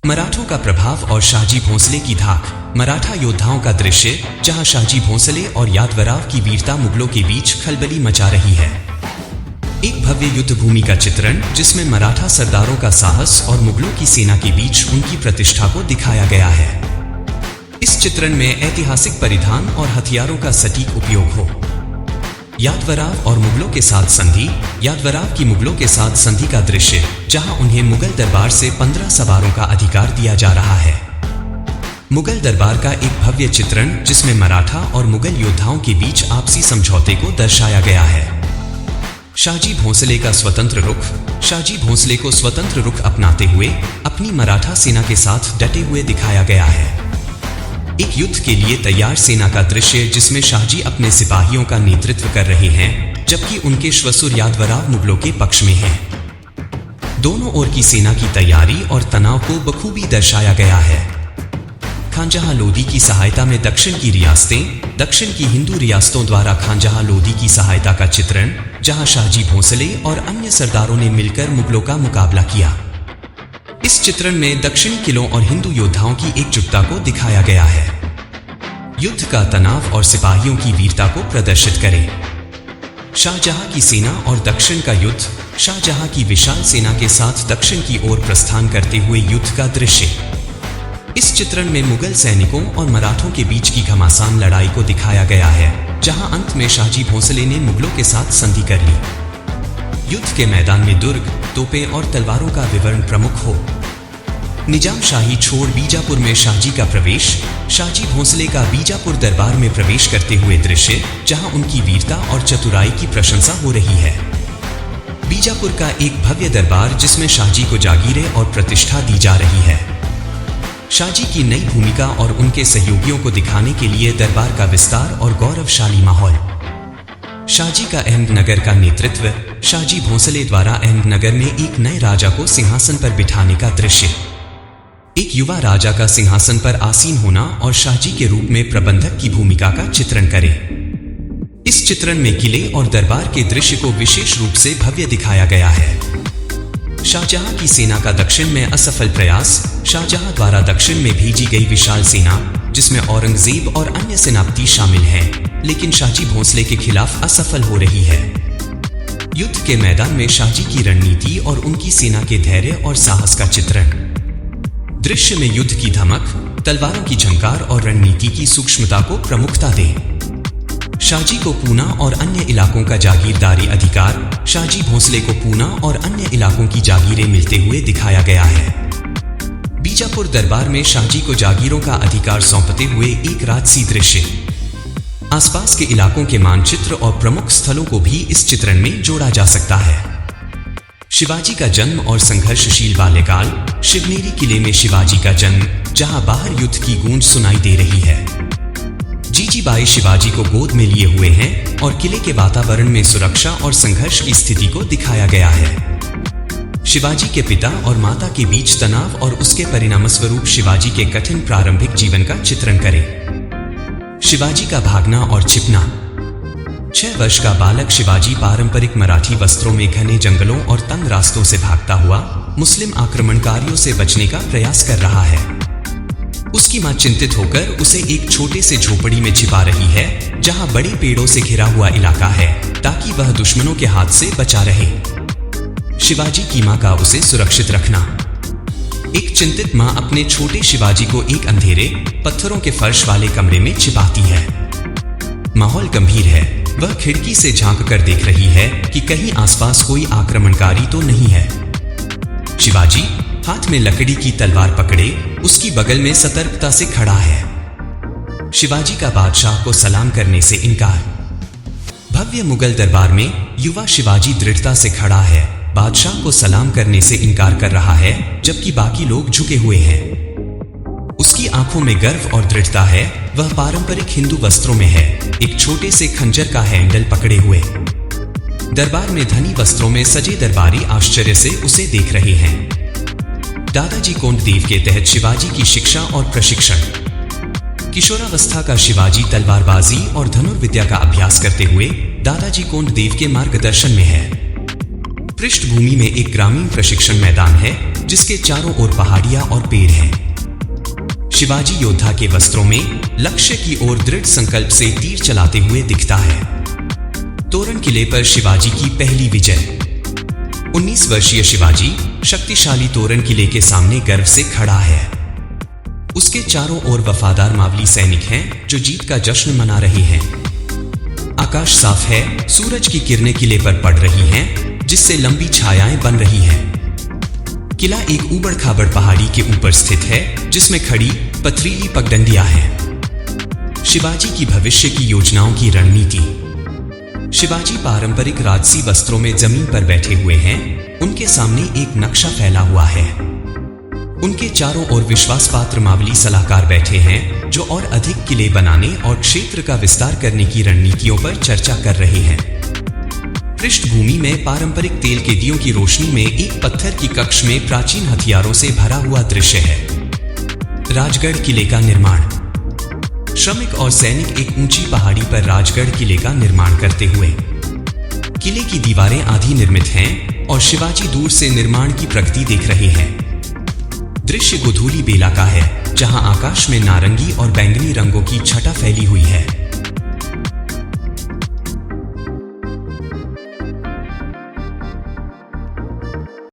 मराठों का प्रभाव और शाहजी भोंसले की धाक। मराठा योद्धाओं का दृश्य जहां शाहजी भोंसले और यादवराव की वीरता मुगलों के बीच खलबली मचा रही है। एक भव्य युद्ध भूमि का चित्रण जिसमें मराठा सरदारों का साहस और मुगलों की सेना के बीच उनकी प्रतिष्ठा को दिखाया गया है। इस चित्रण में ऐतिहासिक परिधान और हथियारों का सटीक उपयोग हो। यादवराव और मुगलों के साथ संधि। यादवराव की मुगलों के साथ संधि का दृश्य जहां उन्हें मुगल दरबार से 15 सवारों का अधिकार दिया जा रहा है। मुगल दरबार का एक भव्य चित्रण जिसमें मराठा और मुगल योद्धाओं के बीच आपसी समझौते को दर्शाया गया है। शाहजी भोंसले का स्वतंत्र रुख। शाहजी भोंसले को स्वतंत्र रुख अपनाते हुए अपनी मराठा सेना के साथ डटे हुए दिखाया गया है। एक युद्ध के लिए तैयार सेना का दृश्य जिसमें शाहजी अपने सिपाहियों का नेतृत्व कर रहे हैं जबकि उनके श्वसुर यादवराव मुगलों के पक्ष में हैं। दोनों ओर की सेना की तैयारी और तनाव को बखूबी दर्शाया गया है। खानजहां लोदी की सहायता में दक्षिण की रियासतें। दक्षिण की हिंदू रियासतों द्वारा खानजहां लोदी की सहायता का चित्रण जहां शाहजी भोंसले और अन्य सरदारों ने मिलकर मुगलों का मुकाबला किया। इस चित्रण में दक्षिणी किलों और हिंदू योद्धाओं की एकजुटता को दिखाया गया है। युद्ध का तनाव और सिपाहियों की वीरता को प्रदर्शित करें। शाहजहां की सेना और दक्षिण का युद्ध। शाहजहां की विशाल सेना के साथ दक्षिण की ओर प्रस्थान करते हुए युद्ध का दृश्य। इस चित्रण में मुगल सैनिकों और मराठों के बीच की घमासान लड़ाई को दिखाया गया है जहां अंत में शाहजी भोंसले ने मुगलों के साथ संधि कर ली। युद्ध के मैदान में दुर्ग, तोपें और तलवारों का विवरण प्रमुख हो। निजाम शाही छोड़ बीजापुर में शाहजी का प्रवेश। शाहजी भोंसले का बीजापुर दरबार में प्रवेश करते हुए दृश्य जहां उनकी वीरता और चतुराई की प्रशंसा हो रही है। बीजापुर का एक भव्य दरबार जिसमें शाहजी को जागीरें और प्रतिष्ठा दी जा रही है। शाहजी की नई भूमिका और उनके सहयोगियों को दिखाने के लिए दरबार का विस्तार और गौरवशाली माहौल। शाहजी का अहमदनगर का नेतृत्व। शाहजी भोंसले द्वारा अहमदनगर में एक नए राजा को सिंहासन पर बिठाने का दृश्य। एक युवा राजा का सिंहासन पर आसीन होना और शाहजी के रूप में प्रबंधक की भूमिका का चित्रण करें। इस चित्रण में किले और दरबार के दृश्य को विशेष रूप से भव्य दिखाया गया है। शाहजहां की सेना का दक्षिण में असफल प्रयास। शाहजहां द्वारा दक्षिण में भेजी गई विशाल सेना जिसमें औरंगजेब और अन्य सेनापति शामिल हैं, लेकिन शाहजी भोंसले के खिलाफ असफल हो रही है। युद्ध के मैदान में शाहजी की रणनीति और उनकी सेना के धैर्य और साहस का चित्रण। दृश्य में युद्ध की धमक, तलवारों की झंकार और रणनीति की सूक्ष्मता को प्रमुखता दें। शाहजी को पूना और अन्य इलाकों का जागीरदारी अधिकार। शाहजी भोंसले को पूना और अन्य इलाकों की जागीरें मिलते हुए दिखाया गया है। बीजापुर दरबार में शाहजी को जागीरों का अधिकार सौंपते हुए एक राजसी दृश्य। आसपास के इलाकों के मानचित्र और प्रमुख स्थलों को भी इस चित्रण में जोड़ा जा सकता है। शिवाजी का जन्म और संघर्षशील बाल्यकाल। शिवनेरी किले में शिवाजी का जन्म जहां बाहर युद्ध की गूंज सुनाई दे रही है। जीजीबाई शिवाजी को गोद में लिए हुए हैं और किले के वातावरण में सुरक्षा और संघर्ष की स्थिति को दिखाया गया है। शिवाजी के पिता और माता के बीच तनाव और उसके परिणामस्वरूप शिवाजी के कठिन प्रारंभिक जीवन का चित्रण करें। शिवाजी का भागना और छिपना। 6 वर्ष का बालक शिवाजी पारंपरिक मराठी वस्त्रों में घने जंगलों और तंग रास्तों से भागता हुआ मुस्लिम आक्रमणकारियों से बचने का प्रयास कर रहा है। उसकी मां चिंतित होकर उसे एक छोटे से झोपड़ी में छिपा रही है जहां बड़े पेड़ों से घिरा हुआ इलाका है ताकि वह दुश्मनों के हाथ से बचा रहे। शिवाजी की मां का उसे सुरक्षित रखना। एक चिंतित मां अपने छोटे शिवाजी को एक अंधेरे, पत्थरों के फर्श वाले कमरे में छिपाती है। माहौल गंभीर है। वह खिड़की से झांक कर देख रही है कि कहीं आसपास कोई आक्रमणकारी तो नहीं है। शिवाजी हाथ में लकड़ी की तलवार पकड़े उसकी बगल में सतर्कता से खड़ा है। शिवाजी का बादशाह को सलाम करने से इनकार। भव्य मुगल दरबार में युवा शिवाजी दृढ़ता से खड़ा है, बादशाह को सलाम करने से इनकार कर रहा है जबकि बाकी लोग झुके हुए हैं। उसकी आंखों में गर्व और दृढ़ता है। वह पारंपरिक हिंदू वस्त्रों में है, एक छोटे से खंजर का हैंडल पकड़े हुए। दरबार में धनी वस्त्रों में सजे दरबारी आश्चर्य से उसे देख रहे हैं। दादाजी कोंडदेव के तहत शिवाजी की शिक्षा और प्रशिक्षण। किशोरावस्था का शिवाजी तलवारबाजी और धनुर्विद्या का अभ्यास करते हुए दादाजी कोंडदेव के मार्गदर्शन में है। पृष्ठभूमि में एक ग्रामीण प्रशिक्षण मैदान है जिसके चारों ओर पहाड़ियां और पेड़ हैं। शिवाजी योद्धा के वस्त्रों में लक्ष्य की ओर दृढ़ संकल्प से तीर चलाते हुए दिखता है। तोरण किले पर शिवाजी की पहली विजय। 19 वर्षीय शिवाजी शक्तिशाली तोरण किले के सामने गर्व से खड़ा है। उसके चारों ओर वफादार मावली सैनिक हैं जो जीत का जश्न मना रहे हैं। आकाश साफ है, सूरज की किरणें किले पर पड़ रही हैं, जिससे लंबी छायाएं बन रही हैं। किला एक ऊबड़ खाबड़ पहाड़ी के ऊपर स्थित है, जिसमें खड़ी पथरीली पगडंडियां हैं। शिवाजी की भविष्य की योजनाओं की रणनीति। शिवाजी पारंपरिक राजसी वस्त्रों में जमीन पर बैठे हुए हैं। उनके सामने एक नक्शा फैला हुआ है। उनके चारों ओर विश्वासपात्र मावली सलाहकार बैठे हैं, जो और अधिक किले बनाने और क्षेत्र का विस्तार करने की रणनीतियों पर चर्चा कर रहे हैं। पृष्ठभूमि में पारंपरिक तेल के दियों की रोशनी में एक पत्थर की कक्ष में प्राचीन हथियारों से भरा हुआ दृश्य है। राजगढ़ किले का निर्माण। श्रमिक और सैनिक एक ऊंची पहाड़ी पर राजगढ़ किले का निर्माण करते हुए। किले की दीवारें आधी निर्मित हैं और शिवाजी दूर से निर्माण की प्रगति देख रहे हैं। दृश्य गोधूली बेला का है, जहां आकाश में नारंगी और बैंगनी रंगों की छटा फैली हुई है।